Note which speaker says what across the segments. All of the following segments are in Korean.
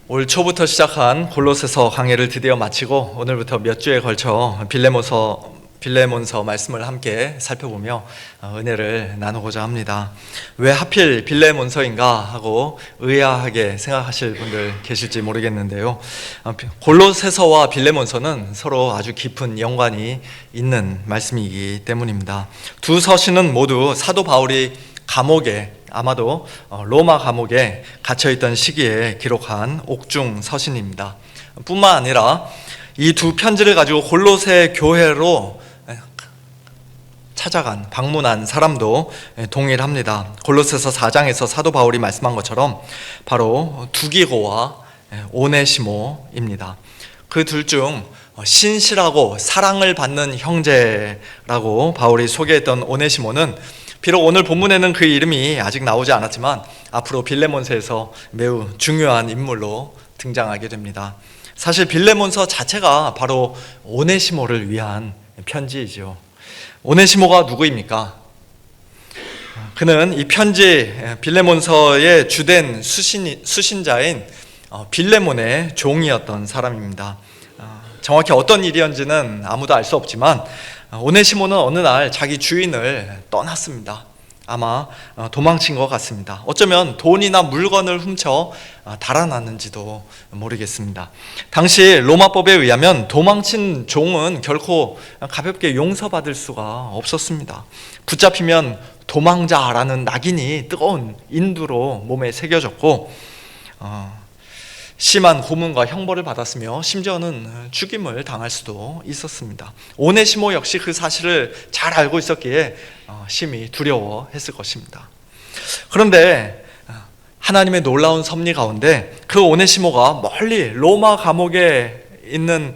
Speaker 1: 올 초부터 시작한 골로새서 강해를 드디어 마치고 오늘부터 몇 주에 걸쳐 빌레몬서 말씀을 함께 살펴보며 은혜를 나누고자 합니다. 왜 하필 빌레몬서인가 하고 의아하게 생각하실 분들 계실지 모르겠는데요. 골로새서와 빌레몬서는 서로 아주 깊은 연관이 있는 말씀이기 때문입니다. 두 서신은 모두 사도 바울이 감옥에, 아마도 로마 감옥에 갇혀있던 시기에 기록한 옥중 서신입니다. 뿐만 아니라 이 두 편지를 가지고 골로새 교회로 찾아간, 방문한 사람도 동일합니다. 골로새서 4장에서 사도 바울이 말씀한 것처럼 바로 두기고와 오네시모입니다. 그 둘 중 신실하고 사랑을 받는 형제라고 바울이 소개했던 오네시모는 비록 오늘 본문에는 그 이름이 아직 나오지 않았지만 앞으로 빌레몬서에서 매우 중요한 인물로 등장하게 됩니다. 사실 빌레몬서 자체가 바로 오네시모를 위한 편지이죠. 오네시모가 누구입니까? 그는 이 편지 빌레몬서의 주된 수신자인 빌레몬의 종이었던 사람입니다. 정확히 어떤 일이었는지는 아무도 알 수 없지만 오네시모는 어느 날 자기 주인을 떠났습니다. 아마 도망친 것 같습니다. 어쩌면 돈이나 물건을 훔쳐 달아났는지도 모르겠습니다. 당시 로마법에 의하면 도망친 종은 결코 가볍게 용서받을 수가 없었습니다. 붙잡히면 도망자라는 낙인이 뜨거운 인두로 몸에 새겨졌고 심한 고문과 형벌을 받았으며 심지어는 죽임을 당할 수도 있었습니다. 오네시모 역시 그 사실을 잘 알고 있었기에 심히 두려워했을 것입니다. 그런데 하나님의 놀라운 섭리 가운데 그 오네시모가 멀리 로마 감옥에 있는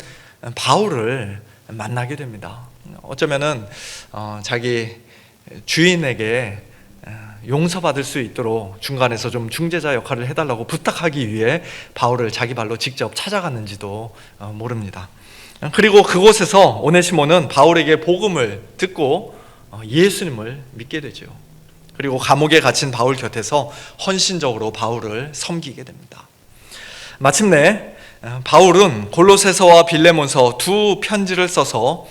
Speaker 1: 바울을 만나게 됩니다. 어쩌면은 자기 주인에게 용서받을 수 있도록 중간에서 좀 중재자 역할을 해달라고 부탁하기 위해 바울을 자기 발로 직접 찾아갔는지도 모릅니다. 그리고 그곳에서 오네시모는 바울에게 복음을 듣고 예수님을 믿게 되죠. 그리고 감옥에 갇힌 바울 곁에서 헌신적으로 바울을 섬기게 됩니다. 마침내 바울은 골로새서와 빌레몬서 두 편지를 써서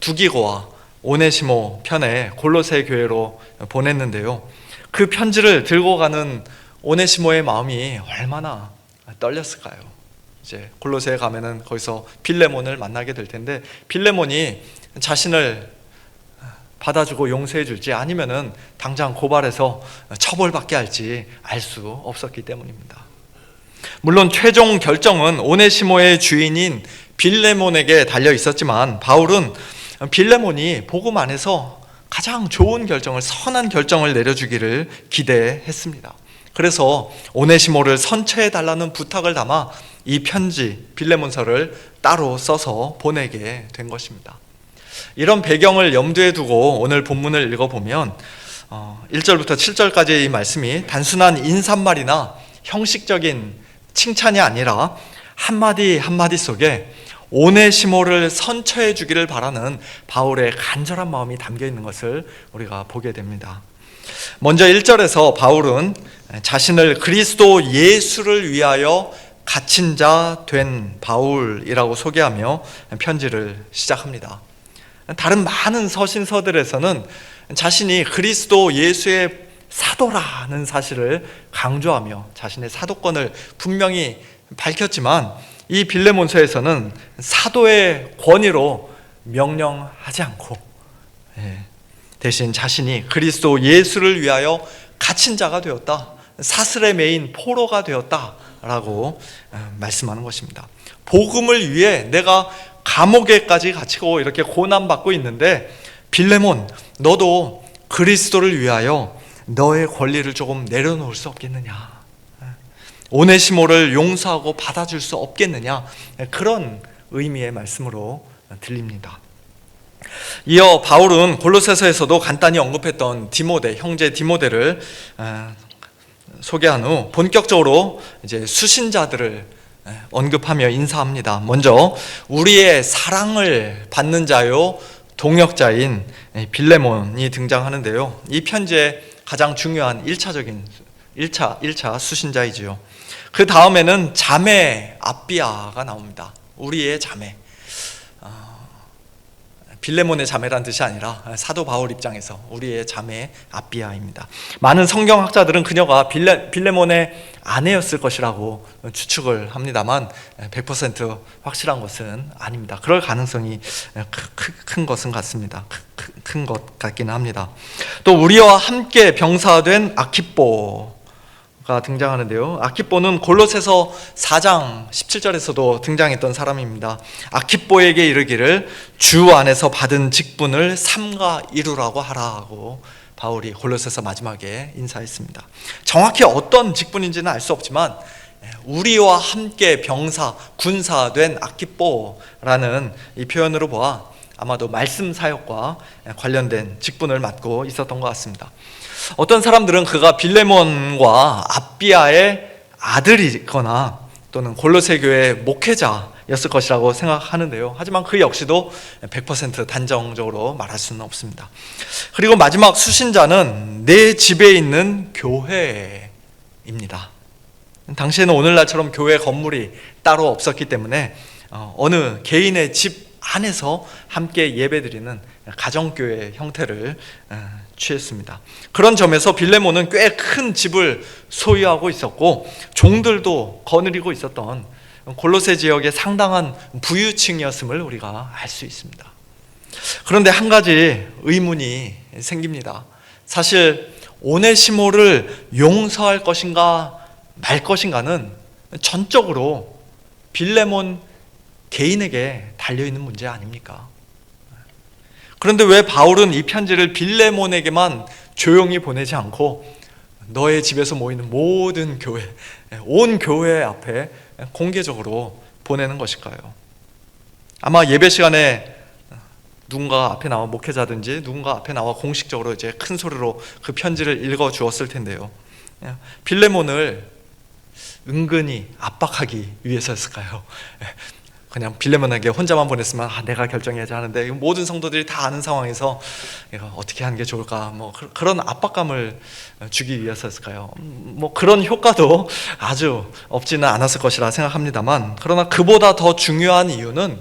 Speaker 1: 두기고와 오네시모 편에 골로새 교회로 보냈는데요. 그 편지를 들고 가는 오네시모의 마음이 얼마나 떨렸을까요? 이제 골로새에 가면은 거기서 빌레몬을 만나게 될 텐데 빌레몬이 자신을 받아주고 용서해 줄지 아니면은 당장 고발해서 처벌받게 할지 알 수 없었기 때문입니다. 물론 최종 결정은 오네시모의 주인인 빌레몬에게 달려 있었지만 바울은 빌레몬이 복음 안에서 가장 좋은 결정을, 선한 결정을 내려주기를 기대했습니다. 그래서 오네시모를 선처해 달라는 부탁을 담아 이 편지 빌레몬서를 따로 써서 보내게 된 것입니다. 이런 배경을 염두에 두고 오늘 본문을 읽어보면 1절부터 7절까지의 이 말씀이 단순한 인사말이나 형식적인 칭찬이 아니라 한마디 한마디 속에 오네시모를 선처해 주기를 바라는 바울의 간절한 마음이 담겨 있는 것을 우리가 보게 됩니다. 먼저 1절에서 바울은 자신을 그리스도 예수를 위하여 갇힌 자 된 바울이라고 소개하며 편지를 시작합니다. 다른 많은 서신서들에서는 자신이 그리스도 예수의 사도라는 사실을 강조하며 자신의 사도권을 분명히 밝혔지만 이 빌레몬서에서는 사도의 권위로 명령하지 않고 대신 자신이 그리스도 예수를 위하여 갇힌 자가 되었다, 사슬에 매인 포로가 되었다라고 말씀하는 것입니다. 복음을 위해 내가 감옥에까지 갇히고 이렇게 고난받고 있는데 빌레몬, 너도 그리스도를 위하여 너의 권리를 조금 내려놓을 수 없겠느냐, 오네시모를 용서하고 받아줄 수 없겠느냐, 그런 의미의 말씀으로 들립니다. 이어 바울은 골로새서에서도 간단히 언급했던 디모데, 형제 디모데를 소개한 후 본격적으로 이제 수신자들을 언급하며 인사합니다. 먼저 우리의 사랑을 받는 자요 동역자인 빌레몬이 등장하는데요. 이 편지의 가장 중요한 1차 수신자이지요. 그 다음에는 자매 아비아가 나옵니다. 우리의 자매. 빌레몬의 자매란 뜻이 아니라 사도 바울 입장에서 우리의 자매 아비아입니다. 많은 성경학자들은 그녀가 빌레몬의 아내였을 것이라고 추측을 합니다만 100% 확실한 것은 아닙니다. 그럴 가능성이 큰 것은 같습니다. 큰 것 같기는 합니다. 또 우리와 함께 병사된 아키뽀가 등장하는데요. 아키뽀는 골로새서 4장 17절에서도 등장했던 사람입니다. 아키뽀에게 이르기를 주 안에서 받은 직분을 삼가 이루라고 하라고 바울이 골로새서 마지막에 인사했습니다. 정확히 어떤 직분인지는 알 수 없지만 우리와 함께 병사, 군사된 아키뽀라는 이 표현으로 보아 아마도 말씀 사역과 관련된 직분을 맡고 있었던 것 같습니다. 어떤 사람들은 그가 빌레몬과 아비아의 아들이거나 또는 골로새 교회의 목회자였을 것이라고 생각하는데요. 하지만 그 역시도 100% 단정적으로 말할 수는 없습니다. 그리고 마지막 수신자는 내 집에 있는 교회입니다. 당시에는 오늘날처럼 교회 건물이 따로 없었기 때문에 어느 개인의 집 안에서 함께 예배드리는 가정교회 형태를 취했습니다. 그런 점에서 빌레몬은 꽤 큰 집을 소유하고 있었고 종들도 거느리고 있었던 골로새 지역의 상당한 부유층이었음을 우리가 알 수 있습니다. 그런데 한 가지 의문이 생깁니다. 사실 오네시모를 용서할 것인가 말 것인가는 전적으로 빌레몬 개인에게 달려있는 문제 아닙니까? 그런데 왜 바울은 이 편지를 빌레몬에게만 조용히 보내지 않고 너의 집에서 모이는 모든 교회, 온 교회 앞에 공개적으로 보내는 것일까요? 아마 예배 시간에 누군가 앞에 나와, 목회자든지 누군가 앞에 나와 공식적으로 이제 큰 소리로 그 편지를 읽어 주었을 텐데요. 빌레몬을 은근히 압박하기 위해서였을까요? 그냥 빌레몬에게 혼자만 보냈으면 내가 결정해야지 하는데 모든 성도들이 다 아는 상황에서 어떻게 하는 게 좋을까, 그런 압박감을 주기 위해서였을까요? 그런 효과도 아주 없지는 않았을 것이라 생각합니다만, 그러나 그보다 더 중요한 이유는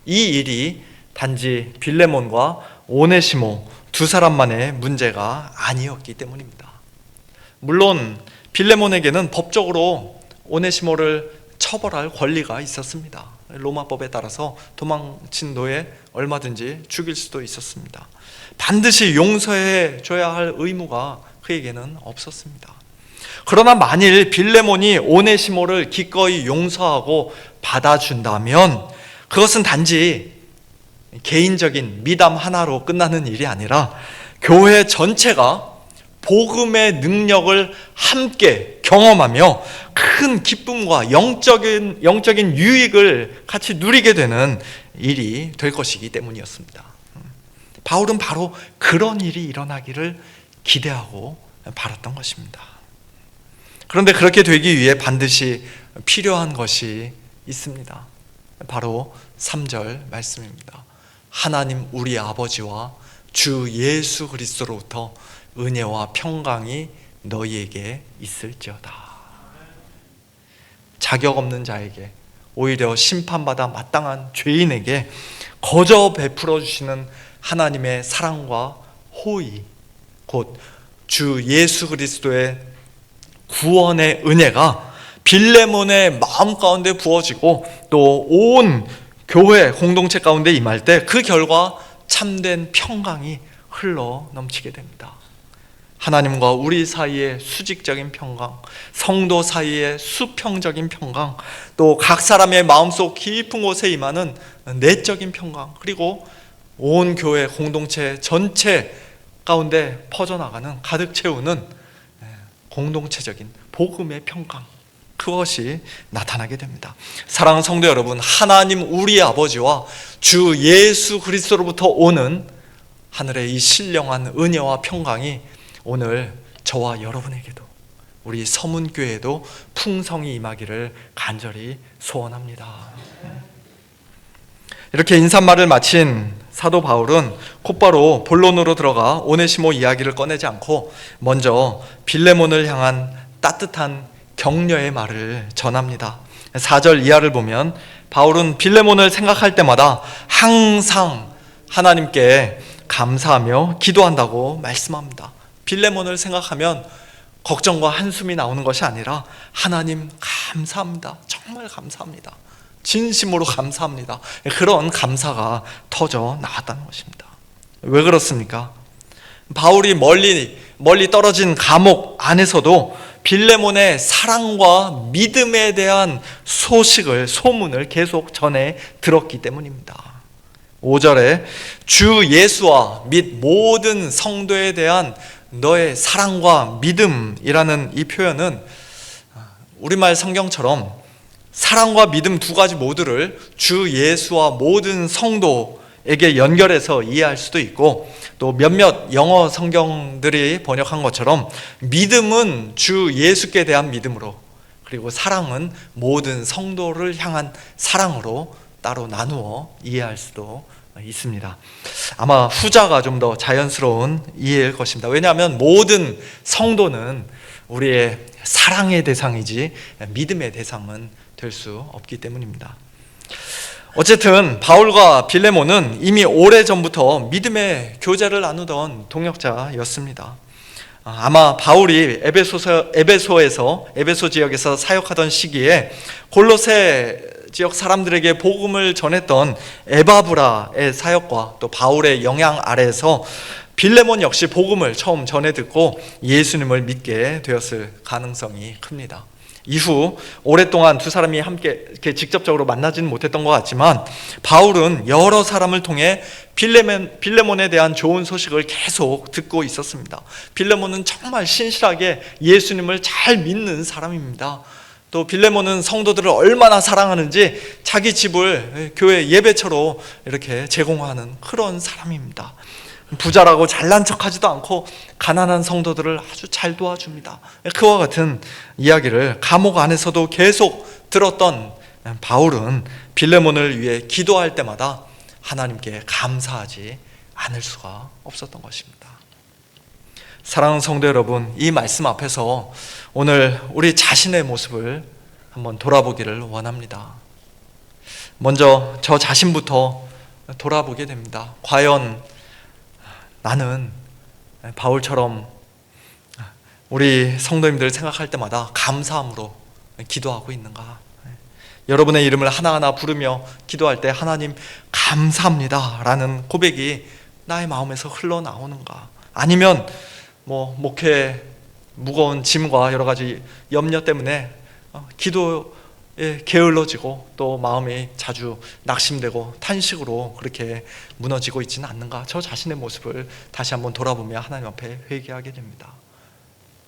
Speaker 1: 이 일이 단지 빌레몬과 오네시모 두 사람만의 문제가 아니었기 때문입니다. 물론 빌레몬에게는 법적으로 오네시모를 처벌할 권리가 있었습니다. 로마법에 따라서 도망친 노예 얼마든지 죽일 수도 있었습니다. 반드시 용서해 줘야 할 의무가 그에게는 없었습니다. 그러나 만일 빌레몬이 오네시모를 기꺼이 용서하고 받아준다면 그것은 단지 개인적인 미담 하나로 끝나는 일이 아니라 교회 전체가 복음의 능력을 함께 경험하며 큰 기쁨과 영적인 유익을 같이 누리게 되는 일이 될 것이기 때문이었습니다. 바울은 바로 그런 일이 일어나기를 기대하고 바랐던 것입니다. 그런데 그렇게 되기 위해 반드시 필요한 것이 있습니다. 바로 3절 말씀입니다. 하나님 우리 아버지와 주 예수 그리스도로부터 은혜와 평강이 너희에게 있을지어다. 자격 없는 자에게, 오히려 심판받아 마땅한 죄인에게 거저 베풀어 주시는 하나님의 사랑과 호의, 곧 주 예수 그리스도의 구원의 은혜가 빌레몬의 마음 가운데 부어지고 또 온 교회 공동체 가운데 임할 때 그 결과 참된 평강이 흘러 넘치게 됩니다. 하나님과 우리 사이의 수직적인 평강, 성도 사이의 수평적인 평강, 또 각 사람의 마음속 깊은 곳에 임하는 내적인 평강, 그리고 온 교회 공동체 전체 가운데 퍼져나가는, 가득 채우는 공동체적인 복음의 평강, 그것이 나타나게 됩니다. 사랑하는 성도 여러분, 하나님 우리 아버지와 주 예수 그리스도로부터 오는 하늘의 이 신령한 은혜와 평강이 오늘 저와 여러분에게도, 우리 서문교회에도 풍성히 임하기를 간절히 소원합니다. 이렇게 인사말을 마친 사도 바울은 곧바로 본론으로 들어가 오네시모 이야기를 꺼내지 않고 먼저 빌레몬을 향한 따뜻한 격려의 말을 전합니다. 4절 이하를 보면 바울은 빌레몬을 생각할 때마다 항상 하나님께 감사하며 기도한다고 말씀합니다. 빌레몬을 생각하면 걱정과 한숨이 나오는 것이 아니라 하나님 감사합니다. 정말 감사합니다. 진심으로 감사합니다. 그런 감사가 터져 나왔다는 것입니다. 왜 그렇습니까? 바울이 멀리 떨어진 감옥 안에서도 빌레몬의 사랑과 믿음에 대한 소문을 계속 전해 들었기 때문입니다. 5절에 주 예수와 및 모든 성도에 대한 너의 사랑과 믿음이라는 이 표현은 우리말 성경처럼 사랑과 믿음 두 가지 모두를 주 예수와 모든 성도에게 연결해서 이해할 수도 있고, 또 몇몇 영어 성경들이 번역한 것처럼 믿음은 주 예수께 대한 믿음으로, 그리고 사랑은 모든 성도를 향한 사랑으로 따로 나누어 이해할 수도 있습니다. 아마 후자가 좀 더 자연스러운 이해일 것입니다. 왜냐하면 모든 성도는 우리의 사랑의 대상이지 믿음의 대상은 될 수 없기 때문입니다. 어쨌든 바울과 빌레몬은 이미 오래전부터 믿음의 교제를 나누던 동역자였습니다. 아마 바울이 에베소 지역에서 사역하던 시기에 골로새 지역 사람들에게 복음을 전했던 에바브라의 사역과 또 바울의 영향 아래에서 빌레몬 역시 복음을 처음 전해 듣고 예수님을 믿게 되었을 가능성이 큽니다. 이후 오랫동안 두 사람이 함께 이렇게 직접적으로 만나지는 못했던 것 같지만 바울은 여러 사람을 통해 빌레몬에 대한 좋은 소식을 계속 듣고 있었습니다. 빌레몬은 정말 신실하게 예수님을 잘 믿는 사람입니다. 또 빌레몬은 성도들을 얼마나 사랑하는지 자기 집을 교회 예배처로 이렇게 제공하는 그런 사람입니다. 부자라고 잘난 척하지도 않고 가난한 성도들을 아주 잘 도와줍니다. 그와 같은 이야기를 감옥 안에서도 계속 들었던 바울은 빌레몬을 위해 기도할 때마다 하나님께 감사하지 않을 수가 없었던 것입니다. 사랑하는 성도 여러분, 이 말씀 앞에서 오늘 우리 자신의 모습을 한번 돌아보기를 원합니다. 먼저 저 자신부터 돌아보게 됩니다. 과연 나는 바울처럼 우리 성도님들 생각할 때마다 감사함으로 기도하고 있는가? 여러분의 이름을 하나하나 부르며 기도할 때 하나님 감사합니다 라는 고백이 나의 마음에서 흘러나오는가? 아니면 목회 무거운 짐과 여러 가지 염려 때문에 기도에 게을러지고 또 마음이 자주 낙심되고 탄식으로 그렇게 무너지고 있지는 않는가? 저 자신의 모습을 다시 한번 돌아보며 하나님 앞에 회개하게 됩니다.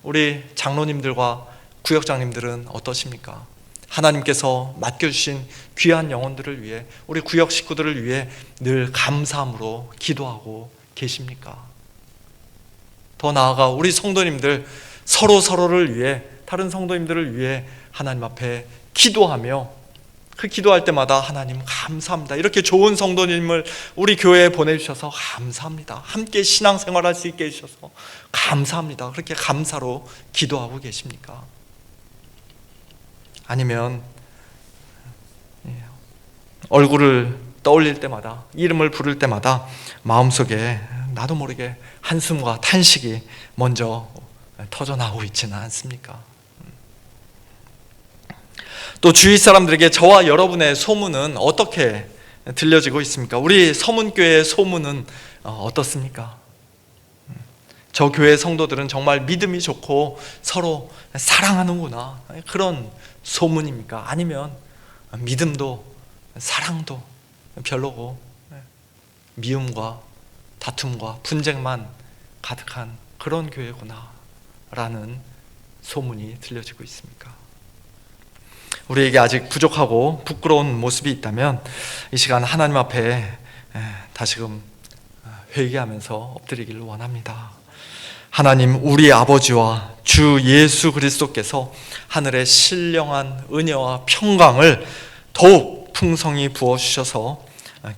Speaker 1: 우리 장로님들과 구역장님들은 어떠십니까? 하나님께서 맡겨주신 귀한 영혼들을 위해, 우리 구역 식구들을 위해 늘 감사함으로 기도하고 계십니까? 더 나아가 우리 성도님들 서로를 위해, 다른 성도님들을 위해 하나님 앞에 기도하며 그 기도할 때마다 하나님 감사합니다, 이렇게 좋은 성도님을 우리 교회에 보내주셔서 감사합니다, 함께 신앙생활할 수 있게 해주셔서 감사합니다, 그렇게 감사로 기도하고 계십니까? 아니면 얼굴을 떠올릴 때마다, 이름을 부를 때마다 마음속에 나도 모르게 한숨과 탄식이 먼저 터져나오고 있지는 않습니까? 또 주위 사람들에게 저와 여러분의 소문은 어떻게 들려지고 있습니까? 우리 서문교회의 소문은 어떻습니까? 저 교회 성도들은 정말 믿음이 좋고 서로 사랑하는구나, 그런 소문입니까? 아니면 믿음도 사랑도 별로고 미움과 다툼과 분쟁만 가득한 그런 교회구나 라는 소문이 들려지고 있습니까? 우리에게 아직 부족하고 부끄러운 모습이 있다면 이 시간 하나님 앞에 다시금 회개하면서 엎드리기를 원합니다. 하나님, 우리 아버지와 주 예수 그리스도께서 하늘의 신령한 은혜와 평강을 더욱 풍성히 부어주셔서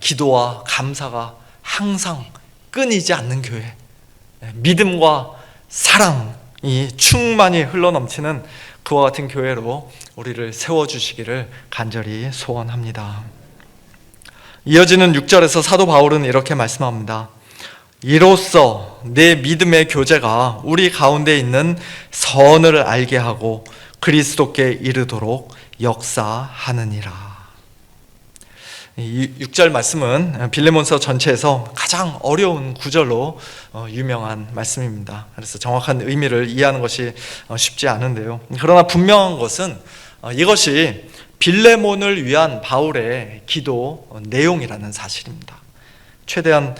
Speaker 1: 기도와 감사가 항상 끊이지 않는 교회, 믿음과 사랑이 충만히 흘러넘치는 그와 같은 교회로 우리를 세워주시기를 간절히 소원합니다. 이어지는 6절에서 사도 바울은 이렇게 말씀합니다. 이로써 내 믿음의 교제가 우리 가운데 있는 선을 알게 하고 그리스도께 이르도록 역사하느니라. 이 6절 말씀은 빌레몬서 전체에서 가장 어려운 구절로 유명한 말씀입니다. 그래서 정확한 의미를 이해하는 것이 쉽지 않은데요. 그러나 분명한 것은 이것이 빌레몬을 위한 바울의 기도 내용이라는 사실입니다. 최대한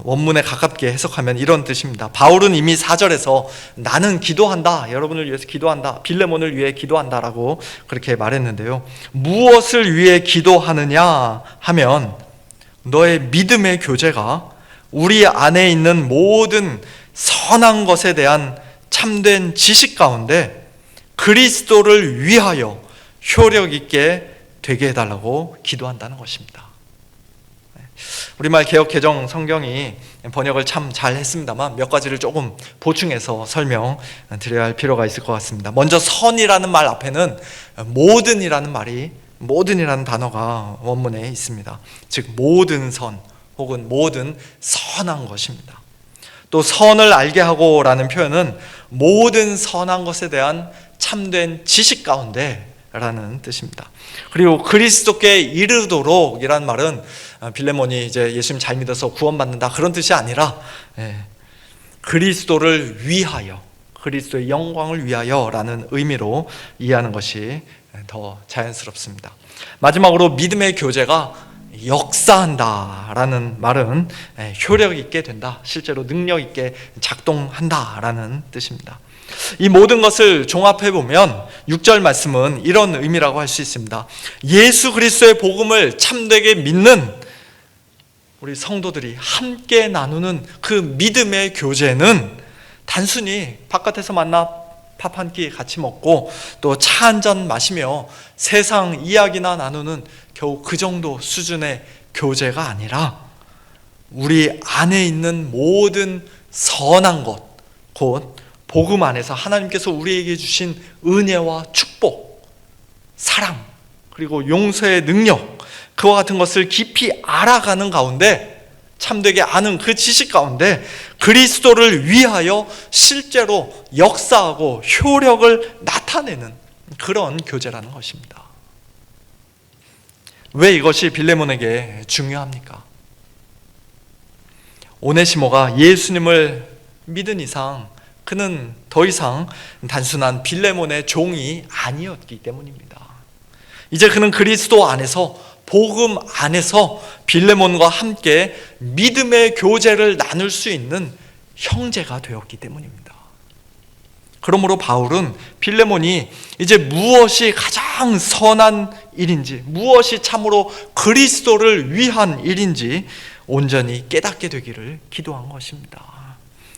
Speaker 1: 원문에 가깝게 해석하면 이런 뜻입니다. 바울은 이미 4절에서 나는 기도한다, 여러분을 위해서 기도한다, 빌레몬을 위해 기도한다라고 그렇게 말했는데요. 무엇을 위해 기도하느냐 하면 너의 믿음의 교제가 우리 안에 있는 모든 선한 것에 대한 참된 지식 가운데 그리스도를 위하여 효력 있게 되게 해달라고 기도한다는 것입니다. 우리말 개역 개정 성경이 번역을 참 잘 했습니다만 몇 가지를 조금 보충해서 설명드려야 할 필요가 있을 것 같습니다. 먼저 선이라는 말 앞에는 모든이라는 단어가 원문에 있습니다. 즉 모든 선 혹은 모든 선한 것입니다. 또 선을 알게 하고 라는 표현은 모든 선한 것에 대한 참된 지식 가운데 라는 뜻입니다. 그리고 그리스도께 이르도록 이란 말은 빌레몬이 이제 예수님 잘 믿어서 구원받는다 그런 뜻이 아니라 그리스도를 위하여, 그리스도의 영광을 위하여 라는 의미로 이해하는 것이 더 자연스럽습니다. 마지막으로 믿음의 교제가 역사한다 라는 말은 효력 있게 된다, 실제로 능력 있게 작동한다 라는 뜻입니다. 이 모든 것을 종합해 보면 6절 말씀은 이런 의미라고 할 수 있습니다. 예수 그리스도의 복음을 참되게 믿는 우리 성도들이 함께 나누는 그 믿음의 교제는 단순히 바깥에서 만나 밥 한 끼 같이 먹고 또 차 한 잔 마시며 세상 이야기나 나누는 겨우 그 정도 수준의 교제가 아니라 우리 안에 있는 모든 선한 것, 곧 복음 안에서 하나님께서 우리에게 주신 은혜와 축복, 사랑, 그리고 용서의 능력, 그와 같은 것을 깊이 알아가는 가운데, 참되게 아는 그 지식 가운데 그리스도를 위하여 실제로 역사하고 효력을 나타내는 그런 교제라는 것입니다. 왜 이것이 빌레몬에게 중요합니까? 오네시모가 예수님을 믿은 이상 그는 더 이상 단순한 빌레몬의 종이 아니었기 때문입니다. 이제 그는 그리스도 안에서, 복음 안에서 빌레몬과 함께 믿음의 교제를 나눌 수 있는 형제가 되었기 때문입니다. 그러므로 바울은 빌레몬이 이제 무엇이 가장 선한 일인지, 무엇이 참으로 그리스도를 위한 일인지 온전히 깨닫게 되기를 기도한 것입니다.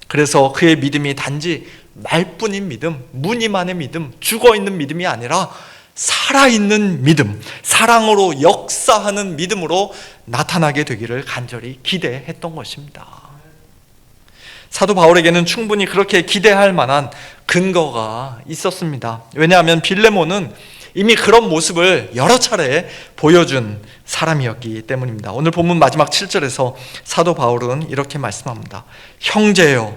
Speaker 1: 그래서 그의 믿음이 단지 말뿐인 믿음, 무늬만의 믿음, 죽어있는 믿음이 아니라 살아있는 믿음, 사랑으로 역사하는 믿음으로 나타나게 되기를 간절히 기대했던 것입니다. 사도 바울에게는 충분히 그렇게 기대할 만한 근거가 있었습니다. 왜냐하면 빌레몬은 이미 그런 모습을 여러 차례 보여준 사람이었기 때문입니다. 오늘 본문 마지막 7절에서 사도 바울은 이렇게 말씀합니다. 형제여,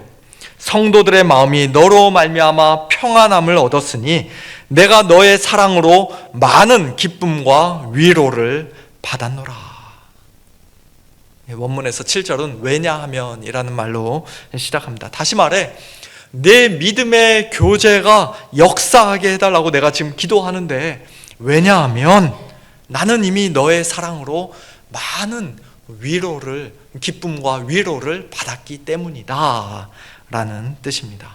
Speaker 1: 성도들의 마음이 너로 말미암아 평안함을 얻었으니 내가 너의 사랑으로 많은 기쁨과 위로를 받았노라. 원문에서 7절은 왜냐하면 이라는 말로 시작합니다. 다시 말해 내 믿음의 교제가 역사하게 해달라고 내가 지금 기도하는데, 왜냐하면 나는 이미 너의 사랑으로 많은 위로를, 기쁨과 위로를 받았기 때문이다 라는 뜻입니다.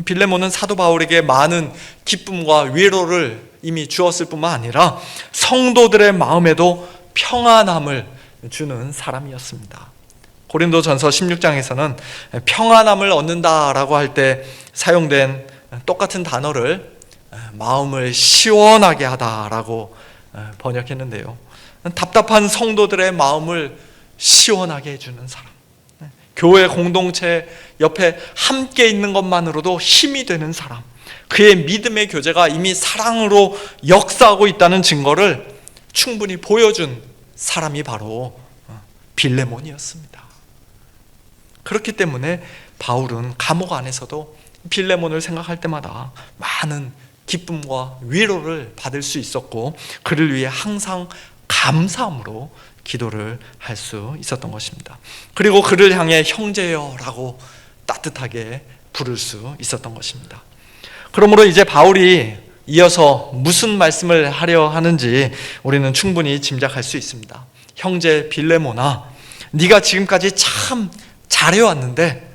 Speaker 1: 빌레몬은 사도 바울에게 많은 기쁨과 위로를 이미 주었을 뿐만 아니라 성도들의 마음에도 평안함을 주는 사람이었습니다. 고린도전서 16장에서는 평안함을 얻는다라고 할 때 사용된 똑같은 단어를 마음을 시원하게 하다라고 번역했는데요. 답답한 성도들의 마음을 시원하게 해주는 사람, 교회 공동체 옆에 함께 있는 것만으로도 힘이 되는 사람, 그의 믿음의 교제가 이미 사랑으로 역사하고 있다는 증거를 충분히 보여준 사람이 바로 빌레몬이었습니다. 그렇기 때문에 바울은 감옥 안에서도 빌레몬을 생각할 때마다 많은 기쁨과 위로를 받을 수 있었고, 그를 위해 항상 감사함으로 기도를 할 수 있었던 것입니다. 그리고 그를 향해 형제여라고 따뜻하게 부를 수 있었던 것입니다. 그러므로 이제 바울이 이어서 무슨 말씀을 하려 하는지 우리는 충분히 짐작할 수 있습니다. 형제 빌레몬아, 네가 지금까지 참 잘해왔는데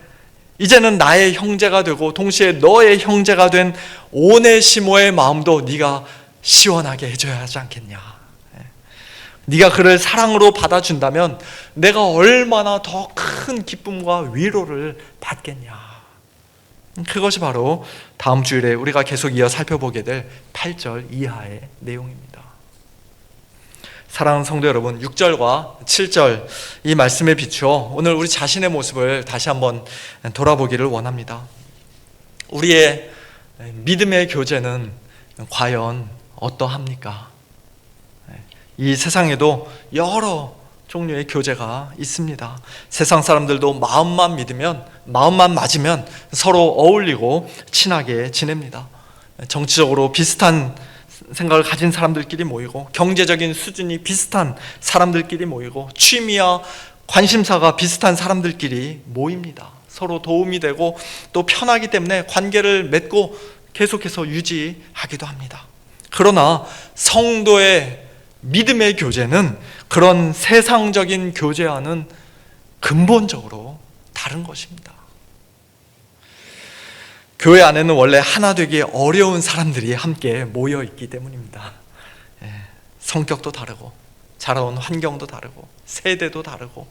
Speaker 1: 이제는 나의 형제가 되고 동시에 너의 형제가 된 오네시모의 마음도 네가 시원하게 해줘야 하지 않겠냐. 네가 그를 사랑으로 받아준다면 내가 얼마나 더 큰 기쁨과 위로를 받겠냐. 그것이 바로 다음 주일에 우리가 계속 이어 살펴보게 될 8절 이하의 내용입니다. 사랑하는 성도 여러분, 6절과 7절 이 말씀에 비추어 오늘 우리 자신의 모습을 다시 한번 돌아보기를 원합니다. 우리의 믿음의 교제는 과연 어떠합니까? 이 세상에도 여러 종류의 교제가 있습니다. 세상 사람들도 마음만 믿으면, 마음만 맞으면 서로 어울리고 친하게 지냅니다. 정치적으로 비슷한 생각을 가진 사람들끼리 모이고, 경제적인 수준이 비슷한 사람들끼리 모이고, 취미와 관심사가 비슷한 사람들끼리 모입니다. 서로 도움이 되고 또 편하기 때문에 관계를 맺고 계속해서 유지하기도 합니다. 그러나 성도의 믿음의 교제는 그런 세상적인 교제와는 근본적으로 다른 것입니다. 교회 안에는 원래 하나 되기 어려운 사람들이 함께 모여 있기 때문입니다. 성격도 다르고, 자라온 환경도 다르고, 세대도 다르고,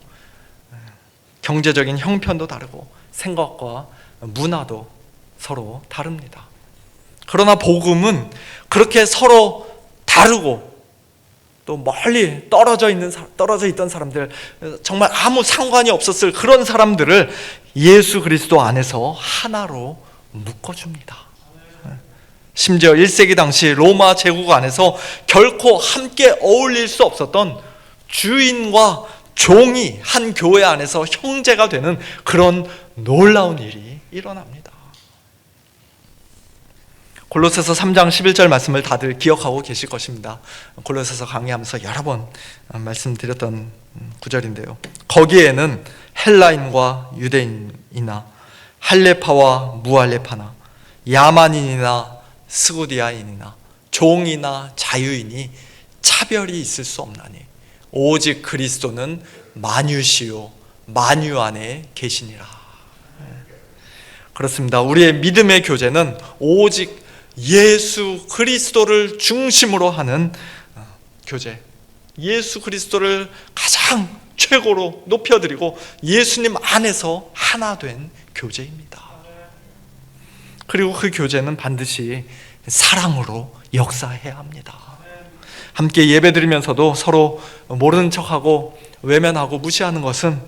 Speaker 1: 경제적인 형편도 다르고, 생각과 문화도 서로 다릅니다. 그러나 복음은 그렇게 서로 다르고 또 멀리 떨어져 있던 사람들, 정말 아무 상관이 없었을 그런 사람들을 예수 그리스도 안에서 하나로 묶어줍니다. 심지어 1세기 당시 로마 제국 안에서 결코 함께 어울릴 수 없었던 주인과 종이 한 교회 안에서 형제가 되는 그런 놀라운 일이 일어납니다. 골로새서 3장 11절 말씀을 다들 기억하고 계실 것입니다. 골로새서 강의하면서 여러 번 말씀드렸던 구절인데요. 거기에는 헬라인과 유대인이나 할레파와 무할레파나 야만인이나 스구디아인이나 종이나 자유인이 차별이 있을 수 없나니 오직 그리스도는 만유시요 만유 안에 계시니라. 그렇습니다. 우리의 믿음의 교제는 오직 예수 그리스도를 중심으로 하는 교제, 예수 그리스도를 가장 최고로 높여드리고 예수님 안에서 하나 된 교제입니다. 그리고 그 교제는 반드시 사랑으로 역사해야 합니다. 함께 예배드리면서도 서로 모르는 척하고 외면하고 무시하는 것은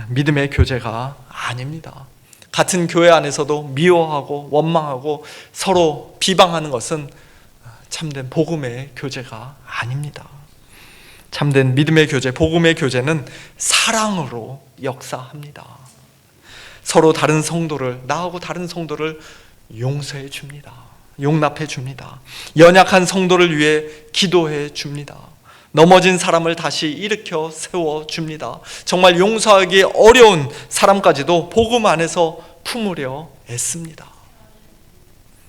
Speaker 1: 믿음의 교제가 아닙니다. 같은 교회 안에서도 미워하고 원망하고 서로 비방하는 것은 참된 복음의 교제가 아닙니다. 참된 믿음의 교제, 복음의 교제는 사랑으로 역사합니다. 서로 다른 성도를, 나하고 다른 성도를 용서해 줍니다. 용납해 줍니다. 연약한 성도를 위해 기도해 줍니다. 넘어진 사람을 다시 일으켜 세워줍니다. 정말 용서하기 어려운 사람까지도 복음 안에서 품으려 애씁니다.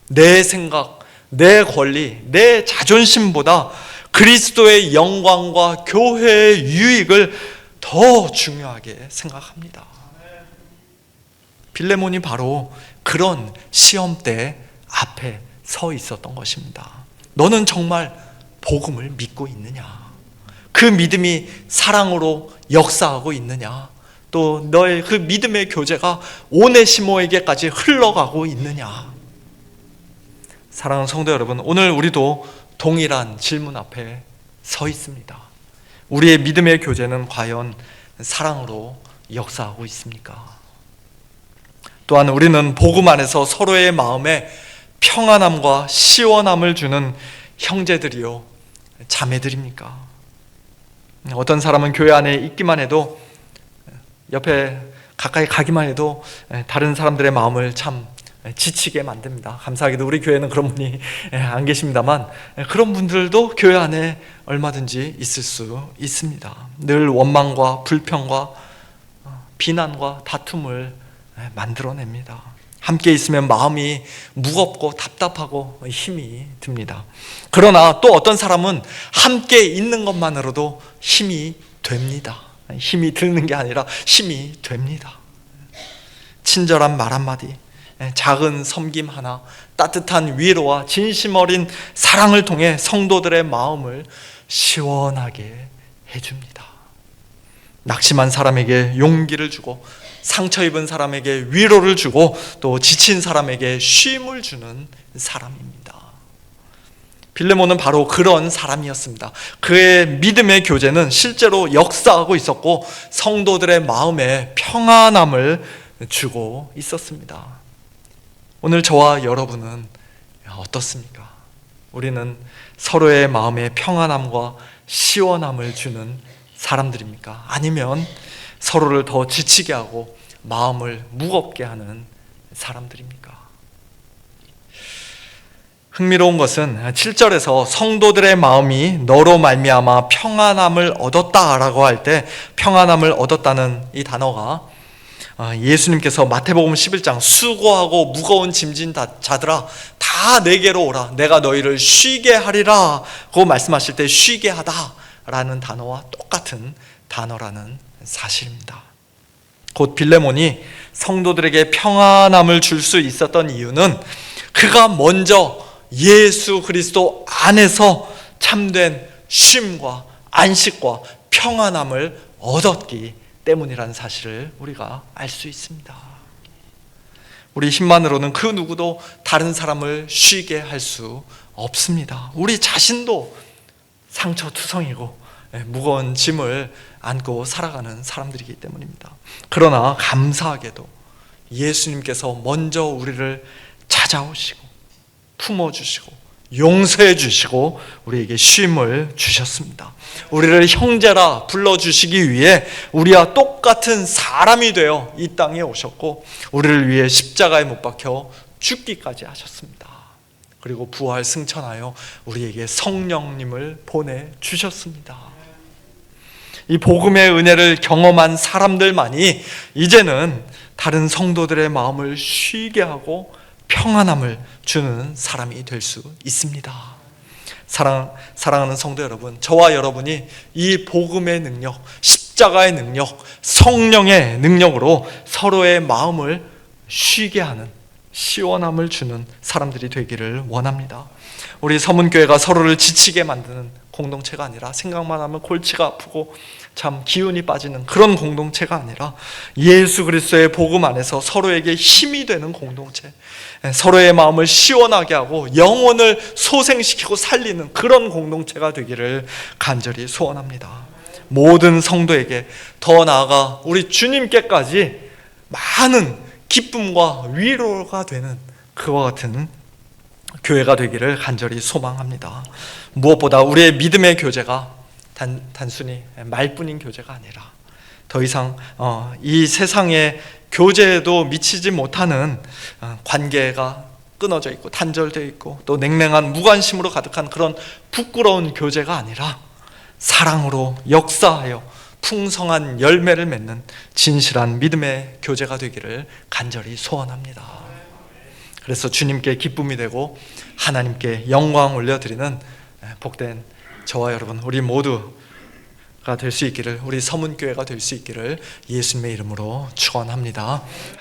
Speaker 1: 내 생각, 내 권리, 내 자존심보다 그리스도의 영광과 교회의 유익을 더 중요하게 생각합니다. 빌레몬이 바로 그런 시험대 앞에 서 있었던 것입니다. 너는 정말 복음을 믿고 있느냐? 그 믿음이 사랑으로 역사하고 있느냐? 또 너의 그 믿음의 교제가 오네시모에게까지 흘러가고 있느냐? 사랑하는 성도 여러분, 오늘 우리도 동일한 질문 앞에 서 있습니다. 우리의 믿음의 교제는 과연 사랑으로 역사하고 있습니까? 또한 우리는 복음 안에서 서로의 마음에 평안함과 시원함을 주는 형제들이요 자매들입니까? 어떤 사람은 교회 안에 있기만 해도, 옆에 가까이 가기만 해도 다른 사람들의 마음을 참 지치게 만듭니다. 감사하게도 우리 교회는 그런 분이 안 계십니다만, 그런 분들도 교회 안에 얼마든지 있을 수 있습니다. 늘 원망과 불평과 비난과 다툼을 만들어냅니다. 함께 있으면 마음이 무겁고 답답하고 힘이 듭니다. 그러나 또 어떤 사람은 함께 있는 것만으로도 힘이 됩니다. 힘이 드는 게 아니라 힘이 됩니다. 친절한 말 한마디, 작은 섬김 하나, 따뜻한 위로와 진심 어린 사랑을 통해 성도들의 마음을 시원하게 해줍니다. 낙심한 사람에게 용기를 주고, 상처 입은 사람에게 위로를 주고, 또 지친 사람에게 쉼을 주는 사람입니다. 빌레몬은 바로 그런 사람이었습니다. 그의 믿음의 교제는 실제로 역사하고 있었고, 성도들의 마음에 평안함을 주고 있었습니다. 오늘 저와 여러분은 어떻습니까? 우리는 서로의 마음에 평안함과 시원함을 주는 사람들입니까? 아니면 서로를 더 지치게 하고 마음을 무겁게 하는 사람들입니까? 흥미로운 것은 7절에서 성도들의 마음이 너로 말미암아 평안함을 얻었다라고 할 때, 평안함을 얻었다는 이 단어가 예수님께서 마태복음 11장 수고하고 무거운 짐진 자들아 다 내게로 오라 내가 너희를 쉬게 하리라 고 말씀하실 때 쉬게 하다 라는 단어와 똑같은 단어라는 사실입니다. 곧 빌레몬이 성도들에게 평안함을 줄 수 있었던 이유는 그가 먼저 예수 그리스도 안에서 참된 쉼과 안식과 평안함을 얻었기 때문이라는 사실을 우리가 알 수 있습니다. 우리 힘만으로는 그 누구도 다른 사람을 쉬게 할 수 없습니다. 우리 자신도 상처투성이고 무거운 짐을 안고 살아가는 사람들이기 때문입니다. 그러나 감사하게도 예수님께서 먼저 우리를 찾아오시고 품어주시고 용서해 주시고 우리에게 쉼을 주셨습니다. 우리를 형제라 불러주시기 위해 우리와 똑같은 사람이 되어 이 땅에 오셨고, 우리를 위해 십자가에 못 박혀 죽기까지 하셨습니다. 그리고 부활 승천하여 우리에게 성령님을 보내주셨습니다. 이 복음의 은혜를 경험한 사람들만이 이제는 다른 성도들의 마음을 쉬게 하고 평안함을 주는 사람이 될 수 있습니다. 사랑하는 성도 여러분, 저와 여러분이 이 복음의 능력, 십자가의 능력, 성령의 능력으로 서로의 마음을 쉬게 하는, 시원함을 주는 사람들이 되기를 원합니다. 우리 서문교회가 서로를 지치게 만드는 공동체가 아니라, 생각만 하면 골치가 아프고 참 기운이 빠지는 그런 공동체가 아니라, 예수 그리스도의 복음 안에서 서로에게 힘이 되는 공동체, 서로의 마음을 시원하게 하고 영혼을 소생시키고 살리는 그런 공동체가 되기를 간절히 소원합니다. 모든 성도에게, 더 나아가 우리 주님께까지 많은 기쁨과 위로가 되는 그와 같은 교회가 되기를 간절히 소망합니다. 무엇보다 우리의 믿음의 교제가 단순히 말뿐인 교제가 아니라 더 이상 이 세상의 교제에도 미치지 못하는 관계가 끊어져 있고 단절되어 있고 또 냉랭한 무관심으로 가득한 그런 부끄러운 교제가 아니라 사랑으로 역사하여 풍성한 열매를 맺는 진실한 믿음의 교제가 되기를 간절히 소원합니다. 그래서 주님께 기쁨이 되고 하나님께 영광 올려드리는 복된 저와 여러분, 우리 모두가 될 수 있기를, 우리 서문교회가 될 수 있기를 예수님의 이름으로 축원합니다.